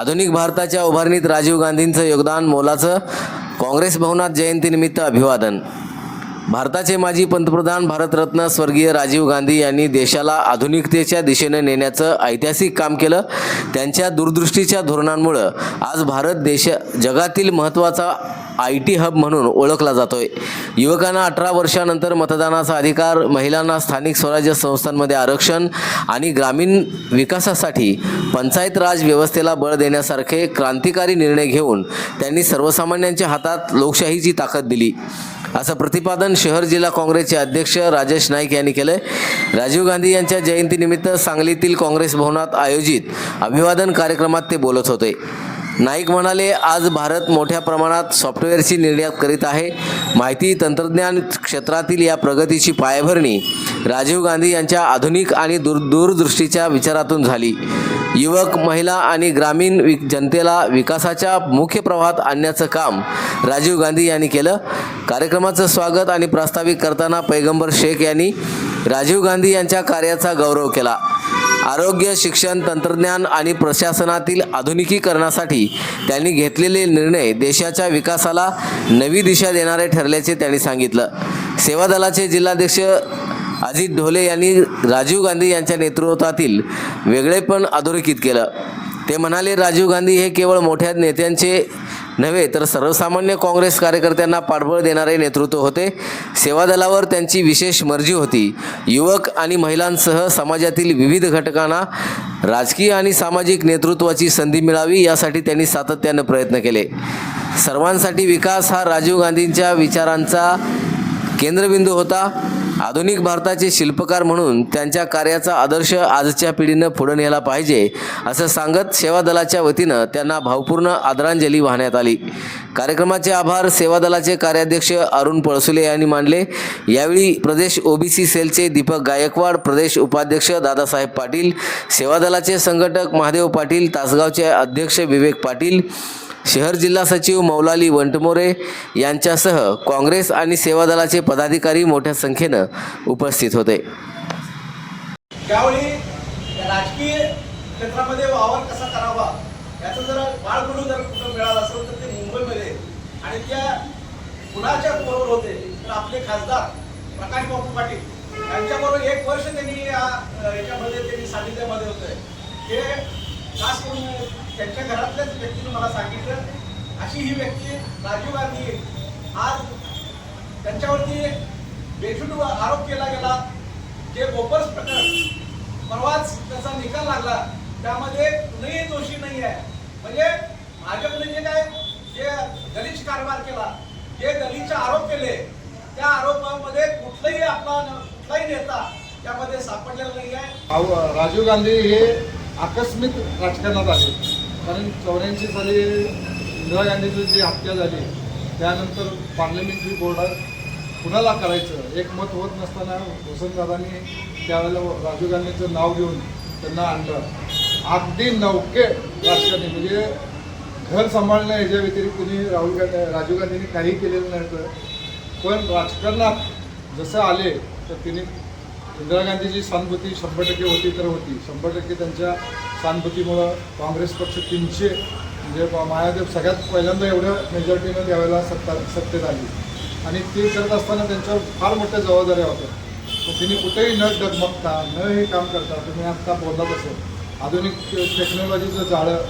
आधुनिक भारताच्या उभारणीत राजीव गांधींचं योगदान मोलाचं. काँग्रेस भवनात जयंतीनिमित्त अभिवादन. भारताचे माजी पंतप्रधान भारतरत्न स्वर्गीय राजीव गांधी यांनी देशाला आधुनिकतेच्या दिशेने नेण्याचं ऐतिहासिक काम केलं. त्यांच्या दूरदृष्टीच्या धोरणांमुळे आज भारत देश जगातील महत्त्वाचा IT हब म्हणून ओळखला जातोय. युवकांना 18 वर्षानंतर मतदानाचा अधिकार, महिलांना स्थानिक स्वराज्य संस्थांमध्ये आरक्षण आणि ग्रामीण विकासासाठी पंचायत राज व्यवस्थेला बळ देण्यासारखे क्रांतिकारी निर्णय घेऊन त्यांनी सर्वसामान्यांच्या हातात लोकशाहीची ताकद दिली, असं प्रतिपादन शहर जिल्हा काँग्रेसचे अध्यक्ष राजेश नाईक यांनी केले. राजीव गांधी यांच्या जयंतीनिमित्त सांगलीतील काँग्रेस भवनात आयोजित अभिवादन कार्यक्रमात ते बोलत होते. नाईक म्हणाले, आज भारत मोठ्या प्रमाणात सॉफ्टवेअरची निर्यात करीत आहे. माहिती तंत्रज्ञान क्षेत्रातील या प्रगतीची पायाभरणी राजीव गांधी यांच्या आधुनिक आणि दूरदृष्टीच्या विचारातून झाली. युवक, महिला आणि ग्रामीण जनतेला विकासाच्या मुख्य प्रवाहात आणण्याचं काम राजीव गांधी यांनी केलं. कार्यक्रमाचं स्वागत आणि प्रास्ताविक करताना पैगंबर शेख यांनी राजीव गांधी यांच्या कार्याचा गौरव केला. आरोग्य, शिक्षण, तंत्रज्ञान आणि प्रशासनातील आधुनिकीकरणासाठी त्यांनी घेतलेले निर्णय देशाच्या विकासाला नवी दिशा देणारे ठरल्याचे त्यांनी सांगितलं. सेवा दलाचे जिल्हाध्यक्ष अजित ढोले यांनी राजीव गांधी यांच्या नेतृत्वातील वेगळेपण अधोरेखित केलं. ते म्हणाले, राजीव गांधी हे केवळ मोठ्या नेत्यांचे नव्हे तर सर्वसामान्य काँग्रेस कार्यकर्त्यांना पाठबळ देणारे नेतृत्व होते. सेवा दलावर त्यांची विशेष मर्जी होती. युवक आणि महिलांसह समाजातील विविध घटकांना राजकीय आणि सामाजिक नेतृत्वाची संधी मिळावी यासाठी त्यांनी सातत्यानं प्रयत्न केले. सर्वांसाठी विकास हा राजीव गांधींच्या विचारांचा केंद्रबिंदू होता. आधुनिक भारताचे शिल्पकार म्हणून त्यांच्या कार्याचा आदर्श आजच्या पिढीनं पुढे नेला पाहिजे, असं सांगत सेवा दलाच्या वतीनं त्यांना भावपूर्ण आदरांजली वाहण्यात आली. कार्यक्रमाचे आभार सेवा दलाचे कार्याध्यक्ष अरुण पळसुले यांनी मानले. यावेळी प्रदेश OBC सेलचे दीपक गायकवाड, प्रदेश उपाध्यक्ष दादासाहेब पाटील, सेवा दलाचे संघटक महादेव पाटील, तासगावचे अध्यक्ष विवेक पाटील, शहर जिल्हा सचिव मौलाली वंटमोरे यांच्यासह काँग्रेस आणि सेवा दलाचे पदाधिकारी मोठ्या संख्येनं उपस्थित होते. त्यावेळी राजकीय क्षेत्रामध्ये वावर कसा करावा याचं जर बाळगुरु जर कुठं मिळालं असेल तर ते मुंबईमध्ये, आणि त्या कुणाच्या बरोबर होते तर आपले खासदार प्रकाश बापू पाटील यांच्याबरोबर 1 वर्ष त्यांनी याच्यामध्ये त्यांनी सानिध्यामध्ये होते. हे खास करून त्यांच्या घरातल्याच व्यक्तीने मला सांगितलं, अशी ही व्यक्ती राजीव गांधी. आज त्यांच्यावरती बेछूट आरोप केला गेला. जे बोपर्स प्रकरण परवाच त्याचा निकाल लागला, त्यामध्ये कुणीही दोषी नाही आहे. म्हणजे भाजपने जे गलिच्छ कारभार केला, जे गलिच्छ आरोप केले, त्या आरोपामध्ये कुठलाही नेता त्यामध्ये सापडलेला नाही आहे. राजीव गांधी हे आकस्मिक राजकारणात आले, कारण 84 साली इंदिरा गांधीची जी हत्या झाली त्यानंतर पार्लमेंटरी बोर्डात कुणाला करायचं एक मत होत नसताना वसंतदादांनी त्यावेळेला राजीव गांधींचं नाव घेऊन त्यांना आणलं. अगदी नौके राजकारणी, म्हणजे घर सांभाळणं ह्याच्या व्यतिरिक्त कुणी राजीव गांधींनी काही केलेलं नव्हतं. पण राजकारणात जसं आले तर तिने इंदिरा गांधीची सहानुभूती 100% होती तर होती. 100% त्यांच्या सहानुभूतीमुळं काँग्रेस पक्ष 300 म्हणजे महादेव सगळ्यात पहिल्यांदा एवढं मेजॉरिटीनं त्यावेळेला सत्तेत आली, आणि ते करत असताना त्यांच्यावर फार मोठ्या जबाबदाऱ्या होत्या. पण तिने कुठेही न डगमगता न हे काम करता, तुम्ही आत्ता बोललात असेल आधुनिक टेक्नॉलॉजीचं जाळं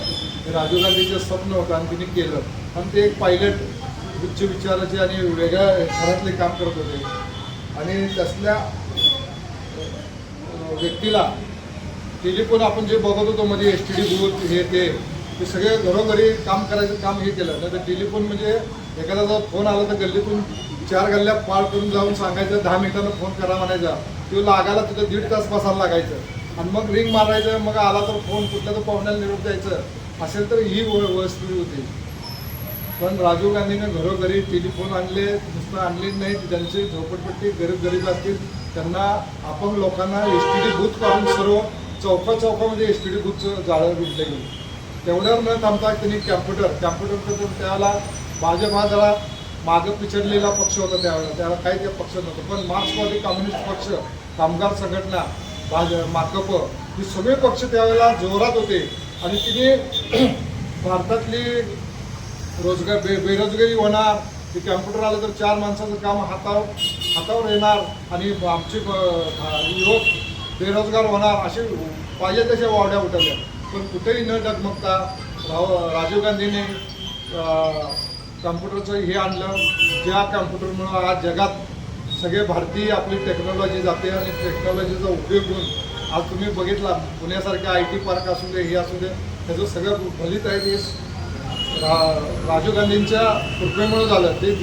हे राजीव गांधीचं स्वप्न होतं आणि तिने केलं. आणि ते एक पायलट उच्च विचाराचे आणि वेगळ्या घरातले काम करत होते. आणि तसल्या व्यक्तीला टेलिफोन आपण जे बघत होतो मध्ये STD बूथ हे ते सगळे घरोघरी काम करायचं काम हे केलं. नाही तर टेलिफोन म्हणजे एखादा फोन आला तर गल्लीतून 4 गल्ल्या पाळ करून जाऊन सांगायचं 10 मिनिटांना फोन करा म्हणायचा. तो लागायला तिथं 1.5 तास बसायला लागायचं, आणि मग रिंग मारायचं, मग आला तर फोन कुठल्या तर पाहुण्याला निरोप द्यायचं असेल तर ही वस्तू होती. पण राजीव गांधीने घरोघरी टेलिफोन आणले, नुसतं आणले नाही, ज्यांची झोपडपट्टी गरीब असतील त्यांना आपण लोकांना STD बूथ काढून सर्व चौकामध्ये STD बूथचं जाळं विकलं गेलं. तेवढ्यावर न थांबता त्यांनी कॅम्प्युटर त्यावेळेला भाजप हा जरा मागं पिछडलेला पक्ष होता. त्यावेळेला काही त्या पक्ष नव्हतं, पण मार्क्सवादी कम्युनिस्ट पक्ष, कामगार संघटना, माकप हे सगळे पक्ष त्यावेळेला जोरात होते. आणि तिने भारतातली बेरोजगारी होणार, की कॅम्प्युटर आलं तर 4 माणसाचं काम हातावर येणार आणि आमचे युवक बेरोजगार होणार, असे पाहिजे तशा वावड्या उठवल्या. पण कुठेही न डगमगता राजीव गांधीने कॅम्प्युटरचं हे आणलं, ज्या कॅम्प्युटरमुळं आज जगात सगळे भारतीय आपली टेक्नॉलॉजी जाते आणि टेक्नॉलॉजीचा उपयोग घेऊन आज तुम्ही बघितला पुण्यासारख्या IT पार्क असू दे, हे असू दे, त्याचं सगळं फलित आहे ते राजीव गांधींच्या कृपेमुळे झालं. ते